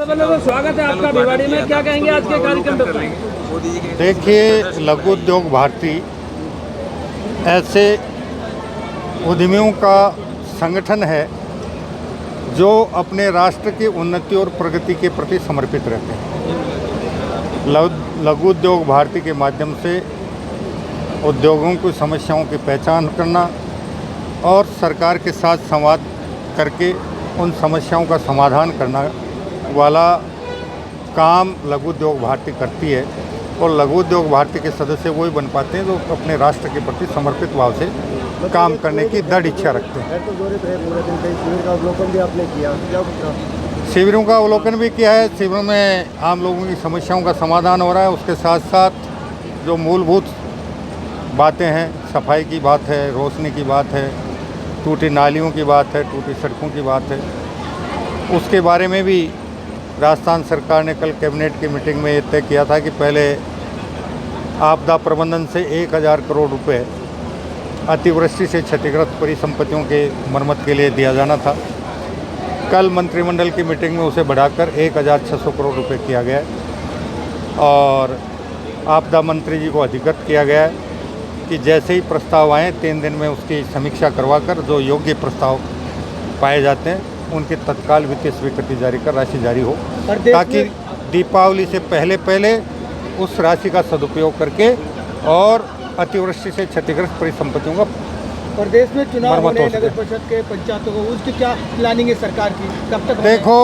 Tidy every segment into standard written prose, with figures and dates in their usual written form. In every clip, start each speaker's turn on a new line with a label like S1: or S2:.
S1: सबसे पहले तो स्वागत है आपका भिवाड़ी में। क्या कहेंगे आज के कार्यक्रम पे?
S2: देखिए, लघु उद्योग भारती ऐसे उद्यमियों का संगठन है जो अपने राष्ट्र की उन्नति और प्रगति के प्रति समर्पित रहते हैं। लघु उद्योग भारती के माध्यम से उद्योगों की समस्याओं की पहचान करना और सरकार के साथ संवाद करके उन समस्याओं का समाधान करना वाला काम लघु उद्योग भारती करती है। और लघु उद्योग भारती के सदस्य वही बन पाते हैं जो अपने राष्ट्र के प्रति समर्पित भाव से काम करने की दृढ़ इच्छा रखते हैं। शिविरों का अवलोकन भी किया है। शिविरों में आम लोगों की समस्याओं का समाधान हो रहा है। उसके साथ साथ जो मूलभूत बातें हैं, सफाई की बात है, रोशनी की बात है, टूटी नालियों की बात है, टूटी सड़कों की बात है, उसके बारे में भी राजस्थान सरकार ने कल कैबिनेट की मीटिंग में ये तय किया था कि पहले आपदा प्रबंधन से 1000 करोड़ रुपए अतिवृष्टि से क्षतिग्रस्त परिसंपत्तियों के मरम्मत के लिए दिया जाना था। कल मंत्रिमंडल की मीटिंग में उसे बढ़ाकर 1600 करोड़ रुपए किया गया है और आपदा मंत्री जी को अधिकृत किया गया है कि जैसे ही प्रस्ताव आए 3 दिन में उसकी समीक्षा करवाकर जो योग्य प्रस्ताव पाए जाते हैं उनकी तत्काल वित्तीय स्वीकृति जारी कर राशि जारी हो, ताकि दीपावली से पहले उस राशि का सदुपयोग करके और अतिवृष्टि से क्षतिग्रस्त परिसंपत्तियों का
S1: प्रदेश में चुनाव होने नगर परिषद के पंचायतों को, उसकी क्या प्लानिंग है सरकार की? कब तक?
S2: देखो,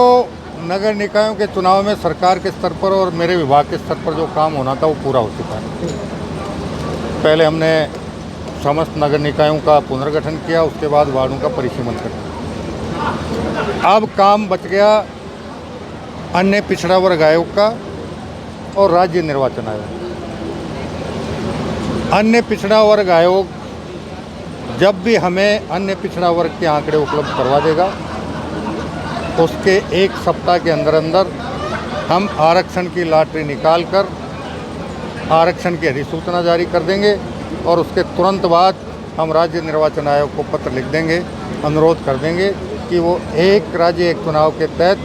S2: नगर निकायों के चुनाव में सरकार के स्तर पर और मेरे विभाग के स्तर पर जो काम होना था वो पूरा हो चुका है। पहले हमने समस्त नगर निकायों का पुनर्गठन किया, उसके बाद वार्डों का परिसीमन कर दिया। अब काम बच गया अन्य पिछड़ा वर्ग आयोग का और राज्य निर्वाचन आयोग। अन्य पिछड़ा वर्ग आयोग जब भी हमें अन्य पिछड़ा वर्ग के आंकड़े उपलब्ध करवा देगा उसके 1 सप्ताह के अंदर हम आरक्षण की लॉटरी निकालकर आरक्षण की अधिसूचना जारी कर देंगे और उसके तुरंत बाद हम राज्य निर्वाचन आयोग को पत्र लिख देंगे, अनुरोध कर देंगे कि वो एक राज्य एक चुनाव के तहत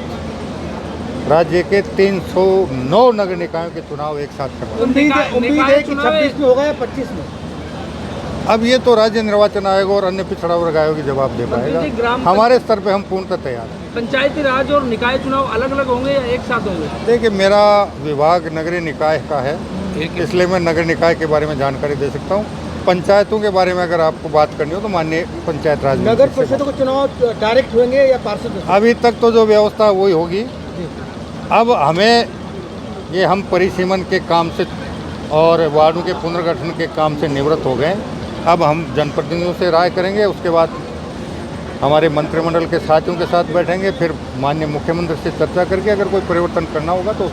S2: राज्य के 309 नगर निकायों के चुनाव एक साथ करवाएं।
S1: उम्मीद है कि 26 में होगा या 25 में?
S2: अब ये तो राज्य निर्वाचन आयोग और अन्य पिछड़ा वर्ग आयोग ही जवाब दे पाएगा। हमारे स्तर पे हम पूर्णतः तैयार हैं।
S1: पंचायती राज और निकाय चुनाव अलग अलग होंगे या एक साथ होंगे?
S2: देखिए, मेरा विभाग नगरीय निकाय का है, इसलिए मैं नगर निकाय के बारे में जानकारी दे सकता हूँ। पंचायतों के बारे में अगर आपको बात करनी हो तो माननीय पंचायत राज
S1: नगर परिषदों के चुनाव डायरेक्ट होंगे या पार्षद?
S2: अभी तक तो जो व्यवस्था वही होगी। अब हमें ये हम परिसीमन के काम से और वार्डों के पुनर्गठन के काम से निवृत्त हो गए। अब हम जनप्रतिनिधियों से राय करेंगे, उसके बाद हमारे मंत्रिमंडल के साथियों के साथ बैठेंगे, फिर माननीय मुख्यमंत्री से चर्चा करके अगर कोई परिवर्तन करना होगा तो